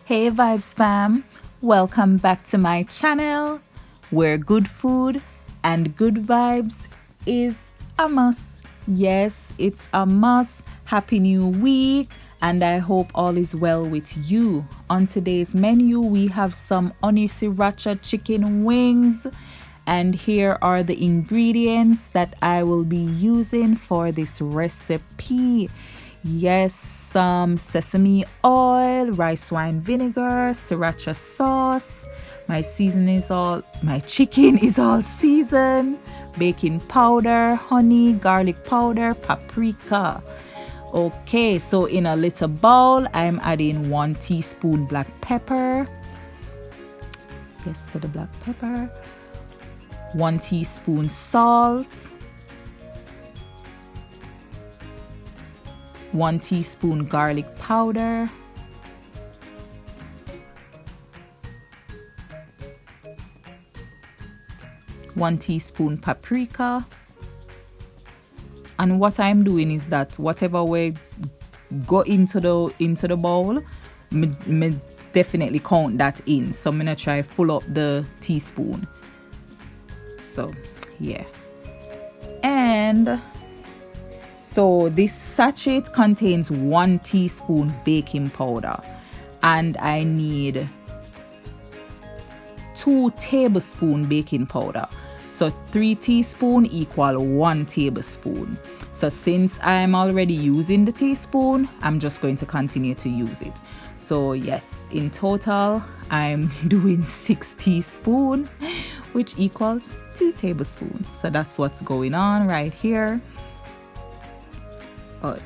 Hey Vibes fam, welcome back to my channel where good food and good vibes is a must. Yes, it's a must. Happy New Week, and I hope all is well with you. On today's menu, we have some onion sriracha chicken wings, and here are the ingredients that I will be using for this recipe. Yes, some sesame oil, rice wine vinegar, sriracha sauce. My chicken is all seasoned. Baking powder, honey, garlic powder, paprika. Okay, so in a little bowl, I'm adding 1 teaspoon black pepper. Yes, to the black pepper. 1 teaspoon salt. 1 teaspoon garlic powder. 1 teaspoon paprika. And what I'm doing is that whatever we go into the bowl, me definitely count that in. So I'm gonna try full up the teaspoon. So yeah. And so this sachet contains 1 teaspoon baking powder, and I need 2 tablespoon baking powder. So 3 teaspoon equal 1 tablespoon. So since I'm already using the teaspoon, I'm just going to continue to use it. So yes, in total, I'm doing 6 teaspoon, which equals 2 tablespoons. So that's what's going on right here. But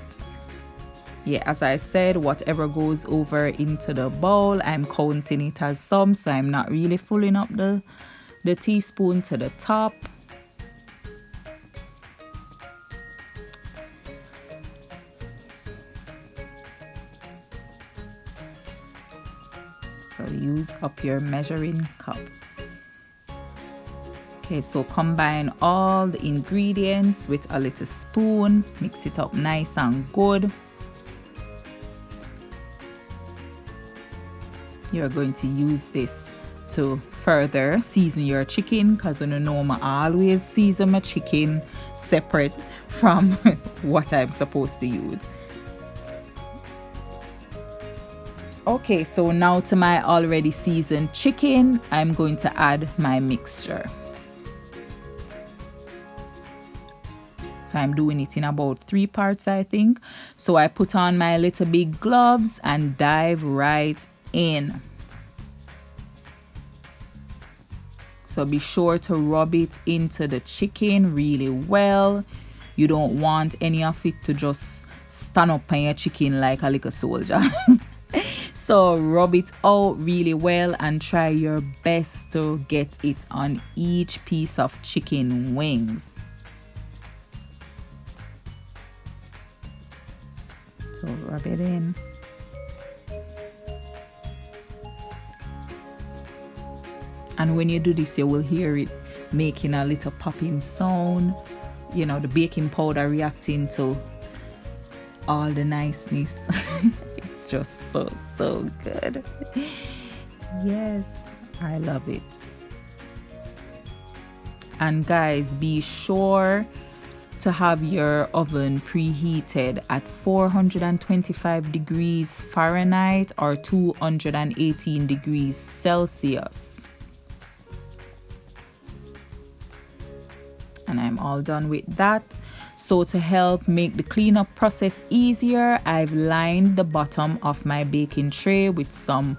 yeah, as I said, whatever goes over into the bowl, I'm counting it as some, so I'm not really filling up the teaspoon to the top. So use up your measuring cup. Okay, so combine all the ingredients with a little spoon, mix it up nice and good. You're going to use this to further season your chicken, because you know I always season my chicken separate from what I'm supposed to use. Okay, so now to my already seasoned chicken, I'm going to add my mixture. So I'm doing it in about 3 parts, I think. So I put on my little big gloves and dive right in. So be sure to rub it into the chicken really well. You don't want any of it to just stand up on your chicken like a little soldier. So rub it out really well and try your best to get it on each piece of chicken wings. So rub it in. And when you do this, you will hear it making a little popping sound. You know, the baking powder reacting to all the niceness. It's just so good. Yes, I love it. And guys, be sure to have your oven preheated at 425 degrees Fahrenheit or 218 degrees Celsius. And I'm all done with that. So to help make the cleanup process easier, I've lined the bottom of my baking tray with some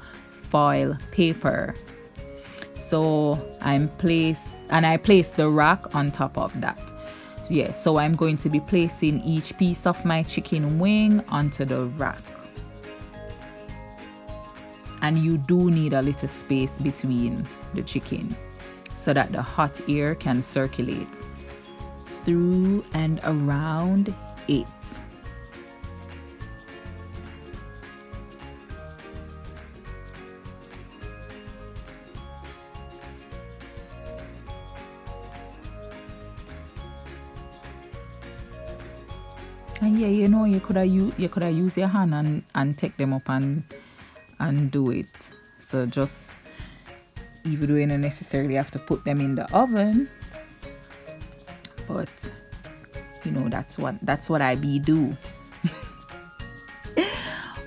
foil paper. So I place the rack on top of that. Yes, so I'm going to be placing each piece of my chicken wing onto the rack. And you do need a little space between the chicken so that the hot air can circulate through and around it. And yeah, you know, you could have used your hand and take them up and and do it. So just, even though you don't necessarily have to put them in the oven, but you know, that's what I be do.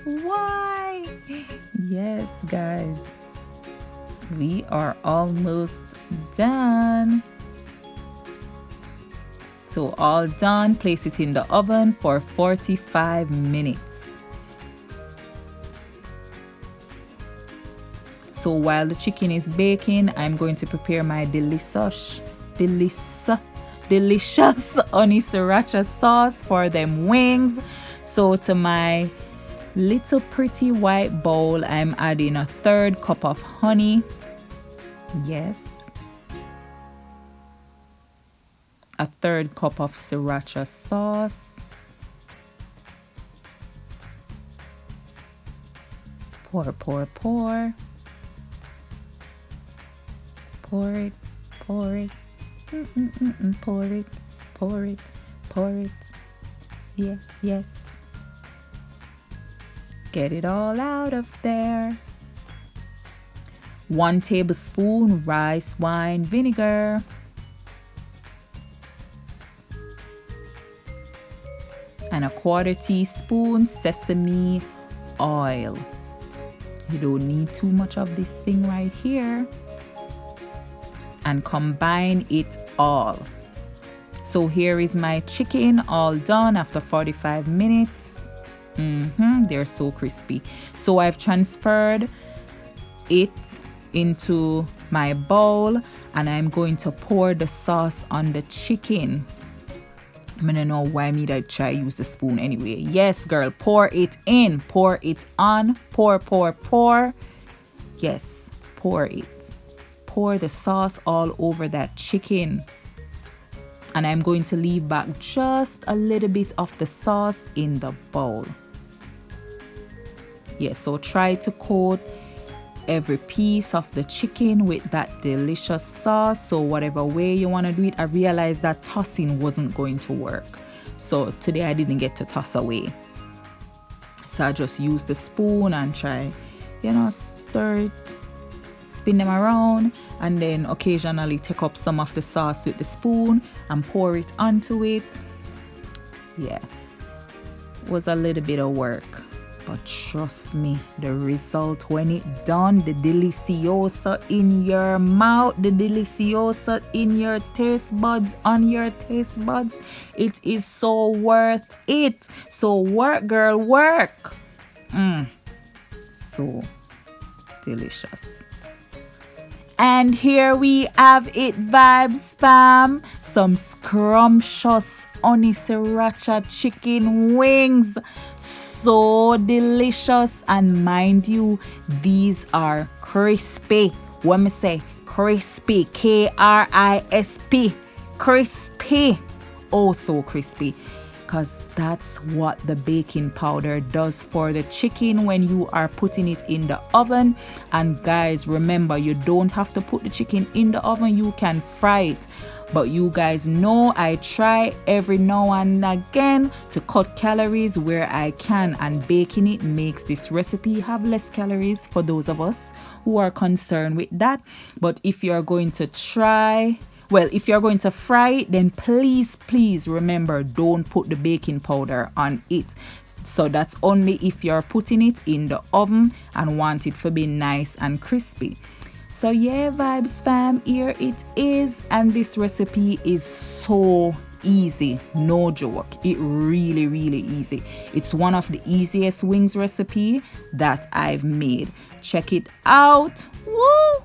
Why? Yes, guys, we are almost done. So all done, place it in the oven for 45 minutes. So while the chicken is baking, I'm going to prepare my delicious honey sriracha sauce for them wings. So to my little pretty white bowl, I'm adding a 1/3 cup of honey. Yes. A 1/3 cup of sriracha sauce. Pour, pour, pour. Pour it, pour it. Pour it, pour it, pour it. Yes, yes. Get it all out of there. 1 tablespoon rice wine vinegar. And a 1/4 teaspoon sesame oil. You don't need too much of this thing right here. And combine it all. So here is my chicken all done after 45 minutes. They're so crispy. So I've transferred it into my bowl and I'm going to pour the sauce on the chicken. I don't know why me that try use the spoon anyway. Yes, girl, pour it in, pour it on, pour, pour, pour. Yes, pour it. Pour the sauce all over that chicken. And I'm going to leave back just a little bit of the sauce in the bowl. Yes, so try to coat every piece of the chicken with that delicious sauce. So whatever way you want to do it, I realized that tossing wasn't going to work. So today I didn't get to toss away. So I just used the spoon and try, stir it, spin them around, and then occasionally take up some of the sauce with the spoon and pour it onto it. Yeah, it was a little bit of work. But trust me, the result when it done, the deliciosa in your mouth, the deliciosa in your taste buds, on your taste buds, it is so worth it. So work, girl, work. So delicious. And here we have it, vibes fam. Some scrumptious honey sriracha chicken wings. So delicious, and mind you, these are crispy. When me say crispy, KRISP, crispy. Oh, so crispy, because that's what the baking powder does for the chicken when you are putting it in the oven. And guys, remember, you don't have to put the chicken in the oven, you can fry it. But you guys know I try every now and again to cut calories where I can, and baking it makes this recipe have less calories for those of us who are concerned with that. But if you're going to fry it, then please remember, don't put the baking powder on it. So that's only if you're putting it in the oven and want it to be nice and crispy. So yeah, vibes fam, here it is, and this recipe is so easy, no joke. It really easy. It's one of the easiest wings recipe that I've made. Check it out. Woo,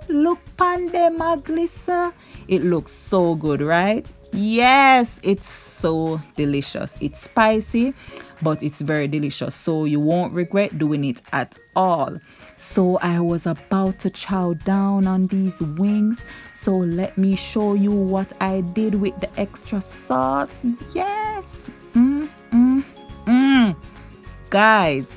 look pandem glissa. It looks so good, right? Yes, it's so delicious. It's spicy, but it's very delicious, so you won't regret doing it at all. So I was about to chow down on these wings, so let me show you what I did with the extra sauce. Yes, guys,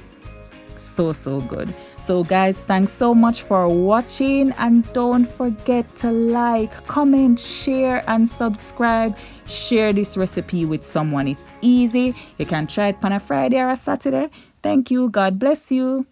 so good. So guys, thanks so much for watching, and don't forget to like, comment, share and subscribe. Share this recipe with someone. It's easy. You can try it on a Friday or a Saturday. Thank you. God bless you.